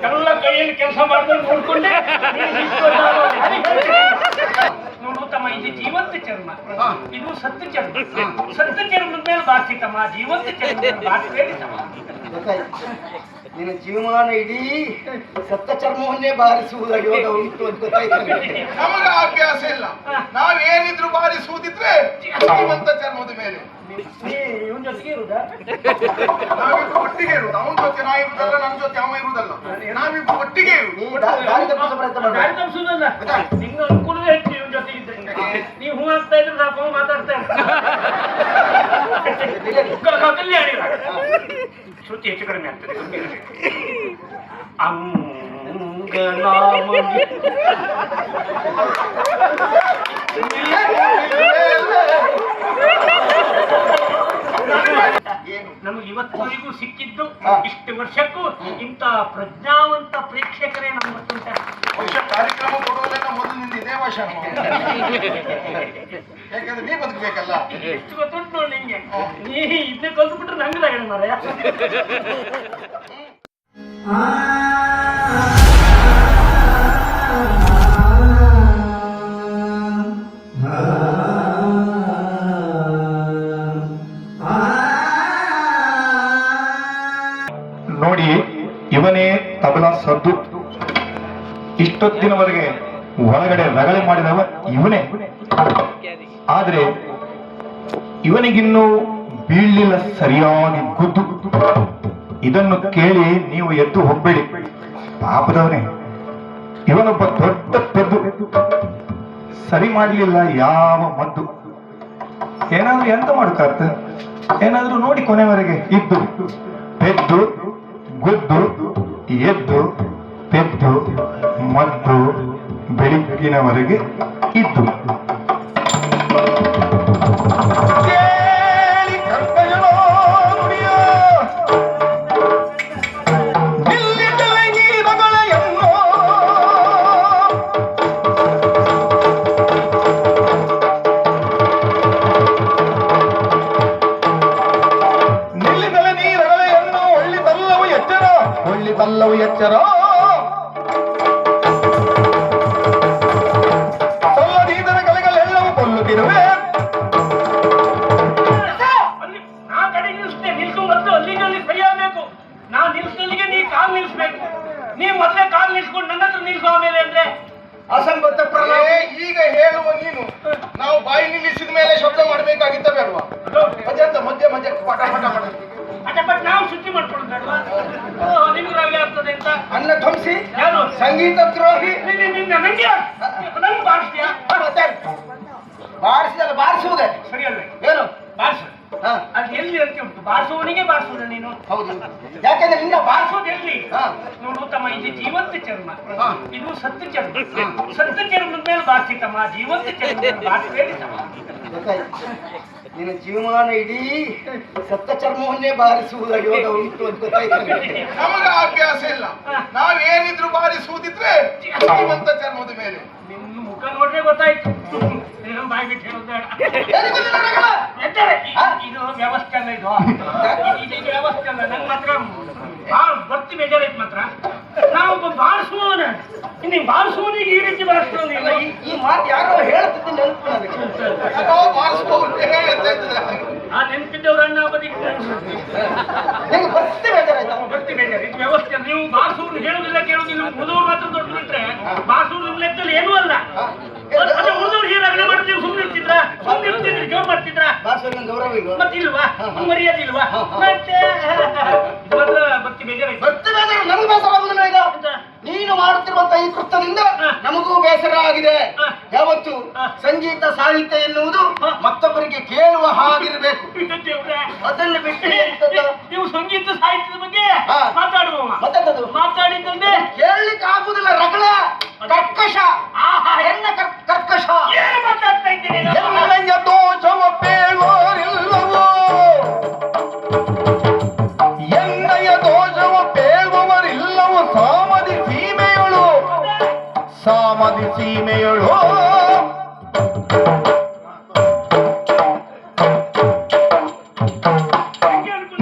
ಎಲ್ಲ ಕೈಯಲ್ಲಿ ಕೆಲಸ ಮಾಡ್ಕೊಂಡು ನೋಡ್ಕೊಂಡೆ ನೋಡು ತಮ್ಮ, ಇದು ಜೀವಂತ ಚರ್ಮ, ಇದು ಸತ್ತು ಚರ್ಮ. ಸತ್ತು ಚರ್ಮದ ಮೇಲೆ ಬಾರಿಸಿತಮ್ಮ, ಜೀವಂತ ಚರ್ಮದ ಮೇಲೆ ಬಾರಿಸಬೇಡಿ ತಮ್ಮ. ನಿನ್ನ ಜೀವಮಾನ ಇಡೀ ಸತ್ತ ಚರ್ಮವನ್ನೇ ಬಾರಿಸುವುದಾಗಿ ಉಂಟು ಅಂತ ಗೊತ್ತಾಯ್ತು. ನಮಗ ಅಭ್ಯಾಸ ಇಲ್ಲ, ನಾವೇನಿದ್ರು ಬಾರಿಸುವುದಿದ್ರೆ ಜೀವಂತ ಚರ್ಮದ ಮೇಲೆ. ಇವನ್ ಜೊತೆಗೆ ಇರುದಾ? ನಾವಿಬ್ರು ಒಟ್ಟಿಗೆ ಇರುದು. ಅವನ ಜೊತೆ ನಾ ಇರುದಲ್ಲ, ನನ್ನ ಜೊತೆ ಅವ ಇರುದಲ್ಲ, ನಾವಿಬ್ರು ಒಟ್ಟಿಗೆ ಇರುದು. ದಾರಿ ತಪ್ಪಿಸೋ ಪ್ರಯತ್ನ ಮಾಡ. ದಾರಿ ತಪ್ಪಿಸುದಲ್ಲ, ನಿಂಗೆ ಅನುಕೂಲವೇ ಹೆಚ್ಚು ಇವನ್ ಜೊತೆಗೆ ಇದ್ದರೆ. ನೀವು ಹೂ ಆಗ್ತಾ ಇದ್ರೆ ಸಾಕು, ಮಾತಾಡ್ತಾ ಕಲ್ಯಾಣಿ ಶ್ರುತಿ ಹೆಚ್ಚು ಕಡಿಮೆ ಆಗ್ತದೆ. ನಮಗೆ ಇವತ್ತಿಗೂ ಸಿಕ್ಕಿದ್ದು ಇಷ್ಟು ವರ್ಷಕ್ಕೂ ಇಂಥ ಪ್ರಜ್ಞಾವಂತ ಪ್ರೇಕ್ಷಕರೇ ನಮ್ಮ ಗೊತ್ತುಂಟ. ಕಾರ್ಯಕ್ರಮ ಕೊಡುವುದನ್ನ ಮೊದಲು ನಿಂದ ಇದೇ ಭಾಷೆ, ಯಾಕಂದ್ರೆ ನೀ ಬದುಕಬೇಕಲ್ಲ. ಎಷ್ಟು ಗೊತ್ತುಂಟು ನೋಡಿ ನಿಂಗೆ, ನೀ ಇದನ್ನ ಕಲ್ತ್ಬಿಟ್ರೆ ನಂಗದಾಗಣ ಮಾರಾಯ. ನೋಡಿ, ಇವನೇ ತಬಲಾ ಸದ್ದು. ಇಷ್ಟೊತ್ತಿನವರೆಗೆ ಒಳಗಡೆ ರಗಳೆ ಮಾಡಿದವ ಇವನೇ. ಆದ್ರೆ ಇವನಿಗಿನ್ನೂ ಬೀಳಲಿಲ್ಲ ಸರಿಯಾಗಿ ಗುದ್ದು. ಇದನ್ನು ಕೇಳಿ ನೀವು ಎದ್ದು ಹೋಗ್ಬೇಡಿ, ಪಾಪದವನೇ. ಇವನೊಬ್ಬ ದೊಡ್ಡ ಪೆದ್ದು, ಸರಿ ಮಾಡಲಿಲ್ಲ ಯಾವ ಮದ್ದು. ಏನಾದ್ರೂ ಎಂತ ಮಾಡಕ್ಕಾಗ್ತ? ಏನಾದ್ರೂ ನೋಡಿ ಕೊನೆವರೆಗೆ ಇದ್ದು ಪೆದ್ದು ಗುದ್ದು ಎದ್ದು ಪೆದ್ದು ಮದ್ದು ಬೆಳಗ್ಗಿನವರೆಗೆ ಇದ್ದು. ತಲ್ಲವು ಎಚ್ಚರ ಸಲ್ಲದೀದರ ಕಲೆಗಳೆಲ್ಲವೂ ಕೊಲ್ಲುತ್ತಿರುವೆ. ನಾ ಕಡೆ ನಿಲ್ಸ್ತೇ, ನಿಲ್ಸು ಮೊದಲು ಅಲ್ಲಿನಲ್ಲಿ ಸರಿಯಾಗಬೇಕು. ನಾ ನಿಲ್ಸಲಿಗೆ ನೀ ಕಾಲ್ ನಿಲ್ಸ್ಬೇಕು. ನೀ ಮೊದಲೇ ಕಾಲ್ ನಿಲ್ಸ್ಕೊಂಡು ನನ್ನ ಹತ್ರ ನಿಲ್ಸು ಆಮೇಲೆ ಅಂದ್ರೆ ಅಸಂಬದ್ಧ ಪ್ರಲಯ. ಈಗ ಹೇಳುವ ನೀನು ನಾವು ಬಾಯಿ ನಿಲ್ಲಿಸಿದ ಮೇಲೆ ಶಬ್ದ ಮಾಡಬೇಕಾಗಿತ್ತ ಬೇಡವಾ? ಮಧ್ಯ ಮಧ್ಯ ಮಧ್ಯ ಪಟ ಪಟ ಪಟ ಬಟ್ ನಾವು ಶುದ್ಧಿ ಮಾಡ್ಕೊಳ್ಬೇಡವಾ? ನಿಮ್ಗೆ ರಾಗಲೇ ಆಗ್ತದೆ ಅಂತ ಅನ್ನ ಧ್ವಂಸಿ, ಯಾರು ಸಂಗೀತ ದ್ರೋಹಿ. ನಂಗೆ ನಂಗೆ ಬಾರಿಸ್ತೀಯಾ? ಬಾರಿಸಿದಲ್ಲ, ಬಾರಿಸುವುದೇ ಸರಿ ಅಲ್ವೇ? ಏನು ಬಾರಿಸು. ಅದು ಎಲ್ಲಿ ಅಂತ ಉಂಟು? ಬಾರಿಸುವವನಿಗೆ ಬಾರಿಸುವುದ ನೀನು? ಹೌದು, ಯಾಕೆಂದ್ರೆ ನಿನ್ನ ಬಾರಿಸೋದು ಎಲ್ಲಿ? ನೋಡು ತಮ್ಮ, ಇದು ಜೀವಂತ ಚರ್ಮ, ಇದು ಸತ್ತು ಚರ್ಮ. ಸತ್ತು ಚರ್ಮದ ಮೇಲೆ ಬಾರಿಸಿತಮ್ಮ, ಜೀವಂತ ಚರ್ಮದ ಮೇಲೆ ಬಾರಿಸಬೇಡಿ ತಮ್ಮ. ನಿನ್ನ ಜೀವಮಾನ ಇಡೀ ಸತ್ತ ಚರ್ಮವನ್ನೇ ಬಾರಿಸುವುದಾಗಿ ಉಂಟು ಅಂತ ಗೊತ್ತಾಯ್ತು. ನಮಗ ಅಭ್ಯಾಸ ಇಲ್ಲ, ನಾವೇನಿದ್ರು ಬಾರಿಸುವುದಿದ್ರೆ ಜೀವಂತ ಚರ್ಮದ ಮೇಲೆ. ನಿನ್ನ ಮುಖ ನೋಡ್ರೆ ಗೊತ್ತಾಯ್ತು. ಬಾಯಿ ಬಿಟ್ಟು ಹೇಳೋದು ಬೇಡ. ಇದು ವ್ಯವಸ್ಥೆ ಅಲ್ಲ, ಇದು ವ್ಯವಸ್ಥೆ ಅಲ್ಲ. ನಂಗೆ ಮಾತ್ರ ಬರ್ತಿ ಬೇಜಾರೈತ್ ಮಾತ್ರ. ನಾವು ಬಾರಿಸುವವನ, ನೀನು ಬಾರಿಸುವವನಿಗೆ ಈ ರೀತಿ ಬಾರಿಸ್ತಾನಿಲ್ಲ. ಈ ಮಾತು ಯಾರೋ ಹೇಳ್ತಿದ್ದೆ ನೆನಪು ಆ ನೆನಪಿದ್ದವ್ರ ಅಣ್ಣ ಬದಿಗೆ ಬರ್ತಿ ಬೇಜಾರಾಯ್ತು. ಬರ್ತಿ ಬೇಜಾರು. ಇದು ವ್ಯವಸ್ಥೆ. ನೀವು ಬಾರಿಸುವವ್ರು ಹೇಳುದಿಲ್ಲ, ಕೇಳುದಿಲ್ಲ. ಉಳಿದವ್ರು ಮಾತ್ರ ದೊಡ್ಡ ಬಿಟ್ರೆ ಬಾರಿಸುವ್ರು ನಿಮ್ಮ ಲೆಕ್ಕದಲ್ಲಿ ಏನೂ ಅಲ್ಲ. ಉಳಿದವ್ರು ಹೀರಾಗಲೇ ಮಾಡಿ ನೀವು ಸುಮ್ಮನೆ ಇರ್ತಿದ್ರ? ಸುಮ್ಮನೆ ಇರ್ತಿದ್ರಿ, ಜೋರ್ ಮಾಡ್ತಿದ್ರ? ಗೌರವ ಇಲ್ವಾ? ಮತ್ತಿಲ್ವಾ? ಮರ್ಯಾದೆ ಇಲ್ವಾ? ಮತ್ತೆ ಮಾತ್ರ ಬರ್ತಿ ಬೇಜಾರಾಯ್ತು. ಬರ್ತಿ ಬೇಜಾರು. ನಮ್ಗೆ ಬೇಸರ ಆಗುದಿಲ್ಲ. ಈಗ ನೀನು ಮಾಡುತ್ತಿರುವಂತ ಈ ಕೃತ್ಯದಿಂದ ನಮಗೂ ಬೇಸರ ಆಗಿದೆ. ಯಾವತ್ತು ಸಂಗೀತ ಸಾಹಿತ್ಯ ಎನ್ನುವುದು ಮತ್ತೊಬ್ಬರಿಗೆ ಕೇಳುವ ಹಾಗಿರ್ಬೇಕು. ಅದನ್ನು ಬಿಟ್ಟು ನೀವು ಸಂಗೀತ ಸಾಹಿತ್ಯದ ಬಗ್ಗೆ ಮಾತಾಡುವ ಮಾತಾಡಿದ್ದಂತೆ ಹೇಳಲಿಕ್ಕೆ ಆಗುದಿಲ್ಲ. ರಗಳ ಕರ್ಕಶ, ಹೆಣ್ಣ ಕರ್ಕಶ. ಏನು ಮಾತಾಡ್ತಾ ಇದ್ದೀನಿ? ದೋಷವ ಪೇಳುವರಿಲ್ಲವೋ, ಎನ್ನಯ ದೋಷವ ಪೇಳುವವರಿಲ್ಲವೋ. ಸಾಮದಿ ಸೀಮೆಯಳು, ಸಾಮದಿ ಸೀಮೆಯಳು.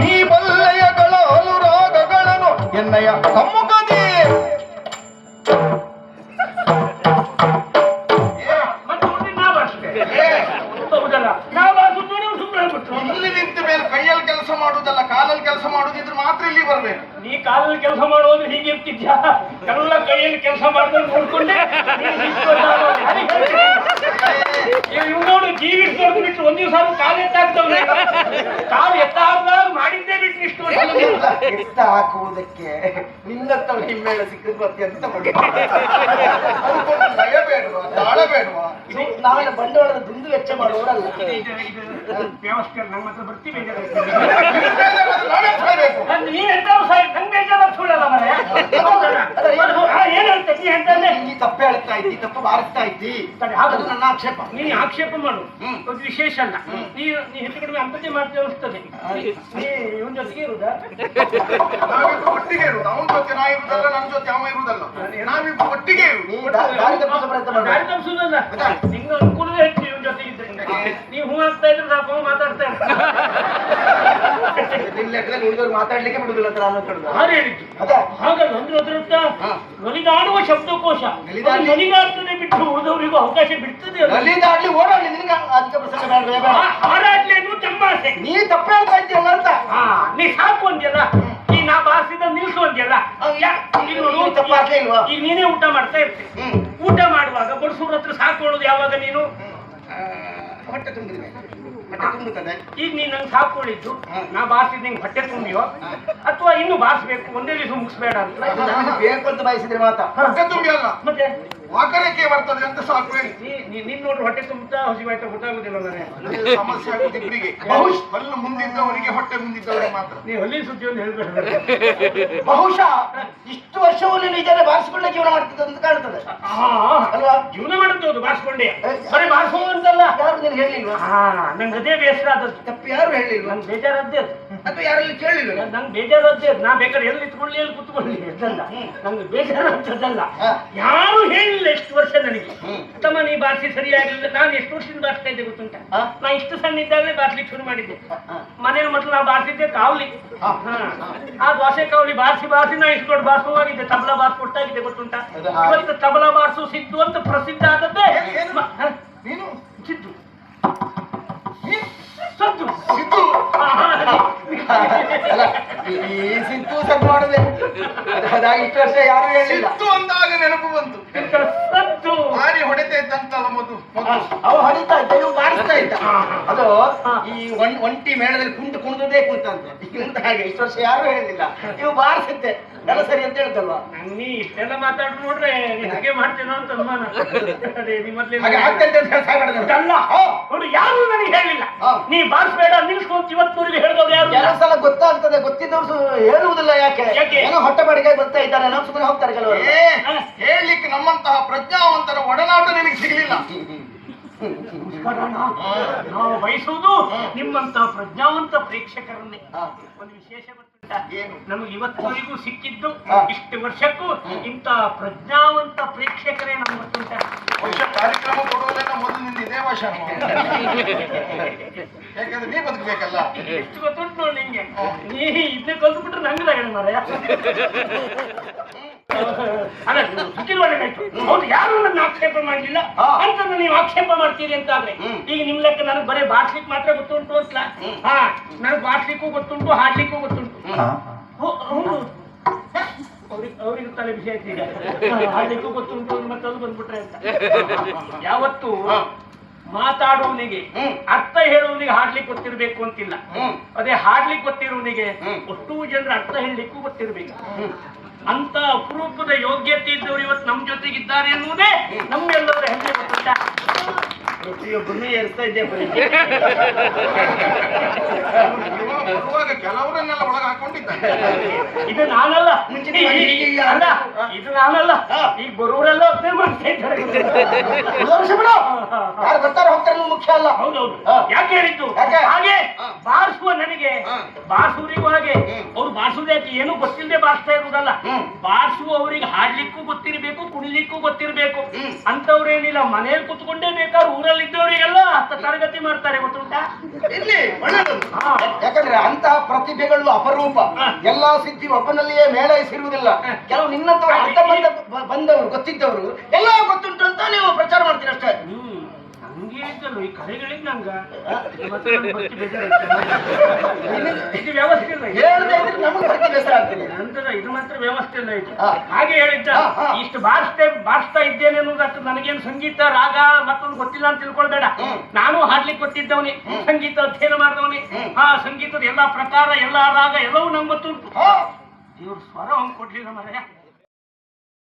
ನೀ ಬಲ್ಲೆಯಗಳ ಅನುರಾಗಗಳನ್ನು ಎನ್ನಯ ಸಮ್ಮುಖ ಗೋಧಿ ಮತ್ತೆ ಮುಂದೆ ನಾ ಬಾರಿಸ್ತೆ ಹೌದಲ್ಲ ನಾ ಬಾರಿಸುದು ನೋಡಿ ಸುಮ್ಮನೆ ಹೇಳ್ಬಿಟ್ರು ಇಲ್ಲಿ ನಿಂತ ಮೇಲೆ ಕೈಯಲ್ಲಿ ಕೆಲಸ ಮಾಡುದಲ್ಲ ಕಾಲಲ್ಲಿ ಕೆಲಸ ಮಾಡುದಿದ್ರೆ ಮಾತ್ರ ಇಲ್ಲಿ ಬರ್ಬೇಕು. ನೀ ಕಾಲಲ್ಲಿ ಕೆಲಸ ಮಾಡುವುದು ಹೀಗೆ ಇರ್ತಿದ್ಯಾ ಎಲ್ಲ ಕೈಯಲ್ಲಿ ಕೆಲಸ ಮಾಡಿದ್ರೆ ನೋಡ್ಕೊಂಡೆ ಇವ್ ನೋಡು ಜೀವಿಸ್ಕೊಂಡು ಬಿಟ್ಟು ಒಂದ್ ದಿವಸ ಕಾಲು ಎತ್ತಾಗ್ತವ್ರೆ ಕಾಲು ಎತ್ತಾಗ್ದಾಗ ಮಾಡಿದ್ದೇ ಬಿಟ್ಟು ಇಷ್ಟು ವರ್ಷ ಎತ್ತ ಹಾಕುವುದಕ್ಕೆ ನಿನ್ನತ್ತವ ಹಿಮ್ಮೇಳ ಸಿಕ್ಕಿದ್ರು ಅತ್ಯಂತ ಅದಕ್ಕೊಂದು ಲಯ ಬೇಡವಾ ತಾಳ ಬೇಡವಾ? ನಾವೆಲ್ಲ ಬಂಡವಾಳದ ದುಂದು ವೆಚ್ಚ ಮಾಡುವವರಲ್ಲ. ವ್ಯವಸ್ಥೆ ನಮ್ಮ ಹತ್ರ ಬರ್ತೀವಿ ನಾವೇ ಸಾಯ್ಬೇಕು. ನೀವ್ ಎಂತ ನಂಗೆ ಬೇಜಾರ ಸುಳ್ಳಲ್ಲ ಮರೆ ಏನ್ ಹೇಳ್ತ ನೀ ಎಂತಂದ್ರೆ ನೀ ತಪ್ಪು ಹೇಳ್ತಾ ಇದ್ದಿ, ತಪ್ಪು ಬಾರಿಸ್ತಾ ಇದ್ದಿ, ಅದು ನನ್ನ ಆಕ್ಷೇಪ. ನೀನು ಆಕ್ಷೇಪ ಮಾಡು ಅದು ವಿಶೇಷ ಅಲ್ಲ ನೀ ಹೆಚ್ಚು ಕಡಿಮೆ ಅಂಪತಿ ಮಾಡ್ತೀವಿ ಅನಿಸ್ತದೆ ನೀ ಇವನ್ ಜೊತೆಗೆ ಇರುದಾ ನಾವಿಬ್ರು ಒಟ್ಟಿಗೆ ಇರುದು. ಅವನ ಜೊತೆ ನಾ ಇರುದಲ್ಲ, ನನ್ನ ಜೊತೆ ಅವ ಇರುದಲ್ಲ. ನಾವಿಬ್ರು ಒಟ್ಟಿಗೆ ಇರುದು. ನೀ ದಾರಿ ತಪ್ಪಿಸೋ ಪ್ರಯತ್ನ ಮಾಡು. ದಾರಿ ತಪ್ಪಿಸುದಲ್ಲ ನಿಂಗೆ ಅನುಕೂಲವೇ ಹೆಚ್ಚು ಇವನ್ ಜೊತೆಗೆ ಇದ್ರೆ ನೀವು ಹೂ ಆಗ್ತಾ ಇದ್ರೆ ಸಾಕು ಮಾತಾಡ್ತಾ ಇರ್ತಾರೆ ನಿನ್ನ ಲೆಕ್ಕದಲ್ಲಿ ಉಳಿದವ್ರು ಮಾತಾಡ್ಲಿಕ್ಕೆ ಬಿಡುದಿಲ್ಲ ಅಂತ ನಾನು ಹೇಳುದು. ಯಾರು ಹೇಳಿದ್ದು ಅದೇ ಹಾಗಲ್ಲ ಅಂದ್ರೆ ಅದ್ರತ್ತ ನಲಿದಾಡುವ ಶಬ್ದಕೋಶ ನಲಿದಾಡ್ತದೆ ಬಿಟ್ಟು ಉಳಿದವರಿಗೂ ಅವಕಾಶ ಬಿಡ್ತದೆ ಅದು. ನಲಿದಾಡ್ಲಿ ಓಡಾಡ್ಲಿ, ನಿನಗೆ ಅಧಿಕ ಪ್ರಸಂಗ ಬೇಡವೇ ಬೇಡ. ಹಾರಾಡ್ಲಿ ಅನ್ನೋ ಚಂಬಾಸೆ ನೀ ತಪ್ಪು ಹೇಳ್ತಾ ಇದ್ದೀಯಲ್ಲ ಅಂತ. ನೀ ಸಾಕು ಅಂದ್ಯಲ್ಲ ಈ ನಾ ಬಾಸಿದ ನಿಲ್ಸು ಅಂದ್ಯಲ್ಲ ನೀನು ತಪ್ಪಾಗ್ಲೇ ಇಲ್ವಾ? ಈಗ ನೀನೇ ಊಟ ಮಾಡ್ತಾ ಇರ್ತೀನಿ ಊಟ ಮಾಡುವಾಗ ಬಡಿಸೋರ ಹತ್ರ ಸಾಕೊಳ್ಳೋದು ಯಾವಾಗ ನೀನು ಹೊಟ್ಟೆ ತುಂಬಿದೆ, ಹೊಟ್ಟೆ ತುಂಬುತ್ತದೆ. ಈಗ ನೀನ್ ನಂಗೆ ಸಾಕೊಂಡಿದ್ದು ನಾ ಬಾರಿಸಿದ್ ನಿಂಗೆ ಹೊಟ್ಟೆ ತುಂಬಿಯೋ ಅಥವಾ ಇನ್ನು ಬಾರಿಸ್ಬೇಕು ಒಂದೇ ದಿವಸ ಮುಗಿಸ್ಬೇಡ ಅಂತ ನನಗೆ ಬೇಕು ಅಂತ ಬಯಸಿದ್ರೆ ಮಾತ್ರ. ಹೊಟ್ಟೆ ತುಂಬಿ ಅಲ್ಲ, ಮತ್ತೆ ವಾಕರಿಕೆ ಬರ್ತದೆ ಅಂತ ಸಾಕು ಹೇಳಿ. ನೀನ್ ನೋಡ್ರಿ ಹೊಟ್ಟೆ ತುಂಬುತ್ತಾ ಹಸಿವಾಯ್ತ ಗೊತ್ತಾಗುದಿಲ್ಲ ನನಗೆ ಸಮಸ್ಯೆ ಆಗುದು ಇಬ್ಬರಿಗೆ. ಹಲ್ಲು ಮುಂದಿದ್ದವರಿಗೆ ಹೊಟ್ಟೆ ಮುಂದಿದ್ದವರಿಗೆ ಮಾತ್ರ. ನೀ ಹೊಲಿ ಸುದ್ದಿಯನ್ನು ಹೇಳ್ಬೇಡ ಬಹುಶಃ ಇಷ್ಟು ವರ್ಷವೂ ನೀನು ಇದನ್ನೇ ಬಾರಿಸಿಕೊಂಡೇ ಜೀವನ ಮಾಡ್ತಿದ್ದ ಅಂತ ಕಾಣ್ತದೆ ಅಲ್ವಾ? ಜೀವನ ಮಾಡುತ್ತೋದು ಬಾರಿಸ್ಕೊಂಡೆ ಬರೀ ಬಾರಿಸೋದು ಅಂತಲ್ಲ ಯಾರು ನೀನು ಹೇಳಿಲ್ವಾ? ನಂಗೆ ಅದೇ ಬೇಸರ ಆದದ್ದು ತಪ್ಪು ಯಾರು ಹೇಳಿಲ್ವಾ? ನಂಗೆ ಬೇಜಾರದ್ದೇ ಅದು ಅಥವಾ ಯಾರಲ್ಲಿ ಕೇಳಿಲ್ಲ? ನಂಗೆ ಬೇಜಾರದ್ದೇ ಅದು ನಾ ಬೇಕಾದ್ರೆ ಎಲ್ಲಿ ಇಟ್ಕೊಳ್ಳಿ ಎಲ್ಲಿ ಕುತ್ಕೊಳ್ಳಿ ಅದಲ್ಲ ನಂಗೆ ಬೇಜಾರು ಅಂತದಲ್ಲ ಯಾರು ಹೇಳಿಲ್ಲ ಎಷ್ಟು ವರ್ಷ ನನಗೆ ತಮ್ಮ ನೀ ಬಾರಿಸಿ ಸರಿಯಾಗಿಲ್ಲ ನಾನು ಎಷ್ಟು ವರ್ಷದಿಂದ ಬಾರಿಸ್ತಾ ಇದ್ದೆ ಗೊತ್ತುಂಟ ನಾ ಇಷ್ಟು ಸಣ್ಣ ಇದ್ದಾಗಲೇ ಬಾರಿಸ್ಲಿಕ್ಕೆ ಶುರು ಮಾಡಿದ್ದೆ ಮನೇಲಿ ಮೊದಲು ನಾ ಬಾರಿಸಿದ್ದೆ ಕಾವಲಿ ಆ ದೋಸೆ ಕಾವಲಿ ಬಾರಿಸಿ ಬಾರಿಸಿ ನಾ ಇಷ್ಟು ದೊಡ್ಡ ಬಾರಿಸುವಾಗಿದ್ದೆ ತಬಲಾ ಬಾರಿಸಿ ಕೊಟ್ಟಾಗಿದ್ದೆ ಗೊತ್ತುಂಟ ಇವತ್ತು ತಬಲಾ ಬಾರಿಸು ಸಿದ್ದು ಅಂತ ಪ್ರಸಿದ್ಧ ಆದದ್ದೇ ನೀನು ಸಿದ್ದು ಸದ್ದು ಸಿದ್ದು ಅಲ್ಲ, ಈ ಸಿಂತು ಸದ್ದು ಮಾಡುದೇ ಅದಾಗಿ ಇಷ್ಟು ವರ್ಷ ಯಾರು ಹೇಳಿಲ್ಲ. ಸಿದ್ದು ಅಂದಾಗ ನೆನಪು ಬಂತು. ಸದ್ದು ಭಾರಿ ಹೊಡೆತ ಇದ್ದಂತಲ್ಲ ಮೊದಲು. ಅವು ಹೊಡಿತಾ ಇದ್ದ, ಇವು ಬಾರಿಸ್ತಾ ಇದ್ದ. ಅದು ಈ ಒಂಟಿ ಮೇಳದಲ್ಲಿ ಕುಂಟು ಕುಣಿದೇ ಕುಂತಂತೆ. ಇವಂತ ಹಾಗೆ ಇಷ್ಟು ವರ್ಷ ಯಾರು ಹೇಳಿಲ್ಲ, ಇವು ಬಾರಿಸಿದ್ದೆ ಎಲ್ಲ ಸರಿ ಅಂತ ಹೇಳ್ತಲ್ವಾ? ನೀ ಇಷ್ಟೆಲ್ಲ ಮಾತಾಡ್ರು ನೋಡ್ರೆ ನೀ ಹಾಗೆ ಮಾಡ್ತೇನೋ ಅಂತ ಅನುಮಾನ ಅದೇ ನೀ ಮೊದ್ಲೇ ಹಾಗೆ ಆಗ್ತೈತೆ ಅಂತ ಹೇಳಿ ಅಲ್ಲ ನೋಡು ಯಾರು ನನಗೆ ಹೇಳಿಲ್ಲ ನೀ ಬಾರಿಸ್ಬೇಡ ನಿಲ್ಸ್ಕೊಂತ ಇವತ್ತೂರಿಗೆ ಹೇಳಿದವ್ರು ಯಾರು ಕೆಲವು ಸಲ ಗೊತ್ತಾಗ್ತದೆ, ಗೊತ್ತಿದ್ದವ್ರು ಹೇಳುವುದಿಲ್ಲ. ಯಾಕೆ? ಯಾಕೆ? ಏನೋ ಹೊಟ್ಟೆ ಬಾಡಿಗೆ ಬರ್ತಾ ಇದ್ದಾರೆ, ನಾವು ಸುಮ್ಮನೆ ಹೋಗ್ತಾರೆ ಕೆಲವರು. ಹೇಳಲಿಕ್ಕೆ ನಮ್ಮಂತಹ ಪ್ರಜ್ಞಾವಂತರ ಒಡನಾಟ ನಿನಗೆ ಸಿಗಲಿಲ್ಲ. ನಾವು ಬಯಸುವುದು ನಿಮ್ಮಂತ ಪ್ರಜ್ಞಾವಂತ ಪ್ರೇಕ್ಷಕರನ್ನೇ. ಒಂದು ವಿಶೇಷ ನಮಗೆ ಇವತ್ತಿಗೂ ಸಿಕ್ಕಿದ್ದು ಇಷ್ಟು ವರ್ಷಕ್ಕೂ ಇಂಥ ಪ್ರಜ್ಞಾವಂತ ಪ್ರೇಕ್ಷಕರೇ ನಮ್ಗೆ ಗೊತ್ತುಂಟ. ಬಹುಶಃ ಕಾರ್ಯಕ್ರಮ ಕೊಡುವುದನ್ನ ಮೊದಲು ನಿಂದ ಇದೇ ಭಾಷಣ. ಯಾಕಂದ್ರೆ ನೀ ಬದುಕಬೇಕಲ್ಲ. ಎಷ್ಟು ಗೊತ್ತುಂಟು ನೋಡಿ ನಿಂಗೆ, ನೀ ಇದನ್ನೇ ಕಲ್ತ್ಬಿಟ್ರೆ ನಂಗೆ ತಗಡೆ ಮಾರಾಯ. ಅಲ್ಲ ಸುಖಿರ್ವಾಡಾಯ್ತು. ಹೌದು ಯಾರು ನನ್ನ ಆಕ್ಷೇಪ ಮಾಡಲಿಲ್ಲ ಅಂತ ನೀವು ಆಕ್ಷೇಪ ಮಾಡ್ತೀರಿ ಅಂತ ಆದ್ರೆ ಈಗ ನಿಮ್ ಲೆಕ್ಕ ನನಗೆ ಬರೀ ಬಾಡ್ಸ್ಲಿಕ್ಕೆ ಮಾತ್ರ ಗೊತ್ತುಂಟು ಅಂತಲ್ಲ. ನನಗೆ ಬಾಡ್ಸ್ಲಿಕ್ಕೂ ಗೊತ್ತುಂಟು, ಹಾಡ್ಲಿಕ್ಕೂ ಗೊತ್ತುಂಟು. ಅವ್ರಿಗೆ ತಲೆ ಬಿಸಿ ಆಯ್ತು ಈಗ. ಹಾಡ್ಲಿಕ್ಕೂ ಗೊತ್ತುಂಟು ಮತ್ತೆ ಅದು ಬಂದ್ಬಿಟ್ರೆ ಅಂತ. ಯಾವತ್ತು ಮಾತಾಡುವವನಿಗೆ ಅರ್ಥ ಹೇಳುವವನಿಗೆ ಹಾಡ್ಲಿಕ್ಕೆ ಗೊತ್ತಿರ್ಬೇಕು ಅಂತಿಲ್ಲ. ಅದೇ ಹಾಡ್ಲಿಕ್ಕೆ ಗೊತ್ತಿರುವವನಿಗೆ ಅಷ್ಟೂ ಜನರ ಅರ್ಥ ಹೇಳಲಿಕ್ಕೂ ಗೊತ್ತಿರ್ಬೇಕು. ಅಂತ ಅಪರೂಪದ ಯೋಗ್ಯತೆ ಇದ್ದವರು ಇವತ್ತು ನಮ್ಮ ಜೊತೆಗಿದ್ದಾರೆ ಎನ್ನುವುದೇ ನಮ್ಗೆಲ್ಲರ ಹೆಮ್ಮೆ ಗೊತ್ತುಂಟ. ಪ್ರತಿಯೊಬ್ಬರನ್ನು ಏರಿಸ್ತಾ ಇದ್ದೆ. ಬರುವಾಗ ಕೆಲವರನ್ನೆಲ್ಲ ಒಳಗೆ ಹಾಕೊಂಡಿದ್ದಾರೆ. ಇದು ನಾನಲ್ಲ ಮುಂಚಿನ ಅಲ್ಲ ಇದು ನಾನಲ್ಲ, ಹಾ. ಈಗ ಬರೋರೆಲ್ಲ ಅದೇ ಮಾಡ್ತಾ ಇದ್ದಾರೆ. ವರ್ಷ ಬಿಡು, ಯಾರು ಬರ್ತಾರೆ ಹೋಗ್ತಾರೆ ಅನ್ನೋದು ಮುಖ್ಯ ಅಲ್ಲ. ಹೌದೌದು. ಹಾ. ಯಾಕೆ ಹೇಳಿದ್ದು ಯಾಕೆ? ಹಾಗೆ ಹಾ. ಬಾರಿಸುವ ನನಗೆ ಹಾ. ಬಾರಿಸುವರಿಗೂ ಹಾಗೆ ಅವ್ರು ಬಾರಿಸುವುದಕ್ಕೆ ಏನು ಗೊತ್ತಿಲ್ಲದೆ ಬಾರಿಸ್ತಾ ಇರುವುದಲ್ಲ. ಬಾರಿಸುವ ಅವರಿಗೆ ಹಾಡ್ಲಿಕ್ಕೂ ಗೊತ್ತಿರಬೇಕು, ಕುಣಿಲಿಕ್ಕೂ ಗೊತ್ತಿರಬೇಕು. ಅಂತವ್ರೇನಿಲ್ಲ, ಮನೇಲಿ ಕುತ್ಕೊಂಡೇ ಬೇಕಾದ್ರೆ ಊರಲ್ಲಿ ಇದ್ದವರಿಗೆಲ್ಲ ತರಗತಿ ಮಾಡ್ತಾರೆ, ಗೊತ್ತುಂಟಾ? ಇಲ್ಲಿ ಒಳ್ಳೆಯದು. ಹಾ. ಯಾಕಂದ್ರೆ ಅಂತಹ ಪ್ರತಿಭೆಗಳು ಅಪರೂಪ. ಹಾ. ಎಲ್ಲಾ ಸಿದ್ಧಿ ಒಬ್ಬನಲ್ಲಿಯೇ ಮೇಳೈಸಿರುವುದಿಲ್ಲ. ಕೆಲವು ನಿನ್ನಂತವರು ಅರ್ಧ ಬಂದವರು ಗೊತ್ತಿದ್ದವರು ಎಲ್ಲ ಗೊತ್ತುಂಟು ಅಂತ ನೀವು ಪ್ರಚಾರ ಮಾಡ್ತೀರಿ ಅಷ್ಟೇ. ಹಂಗೆ ಇದ್ದಲ್ಲ ಈ ಕರೆಗಳಿಗೆ ನಂಗ ಮತ್ತೆ ನಂಗ್ ಬರ್ತಿ ಬೇಜಾರಾಯ್ತು. ಇದು ವ್ಯವಸ್ಥೆ ಇಲ್ಲ. ಹೇಳದೆ ಇದ್ರೆ ನಮಗೆ ಬರ್ತಿ ಬೇಸರ ಆಗ್ತದೆ. ನಂತರ ಇದು ಮಾತ್ರ ವ್ಯವಸ್ಥೆ ಇಲ್ಲ ಇದು. ಹಾ. ಹಾಗೆ ಹೇಳಿದ್ದ, ಹಾ, ಹಾ. ಇಷ್ಟು ಬಾರಿಸ್ತಾ ಇದ್ದೇನೆ ಅನ್ನೋದಕ್ಕೆ ನನಗೇನು ಸಂಗೀತ ರಾಗ ಮತ್ತೊಂದು ಗೊತ್ತಿಲ್ಲ ಅಂತ ತಿಳ್ಕೊಳ್ಬೇಡ. ನಾನು ಹಾಡ್ಲಿಕ್ಕೆ ಗೊತ್ತಿದ್ದವನಿ, ಸಂಗೀತ ಅಧ್ಯಯನ ಮಾಡಿದವನಿ. ಹಾ, ಸಂಗೀತದ ಎಲ್ಲಾ ಪ್ರಕಾರ, ಎಲ್ಲಾ ರಾಗ ಎಲ್ಲವೂ ನಂಗೆ ಗೊತ್ತುಂಟು. ಹಾ. ಇವ್ರ ಸ್ವರ ಹಂಗ್ ಕೊಡ್ಲಿಲ್ಲ ಮರ.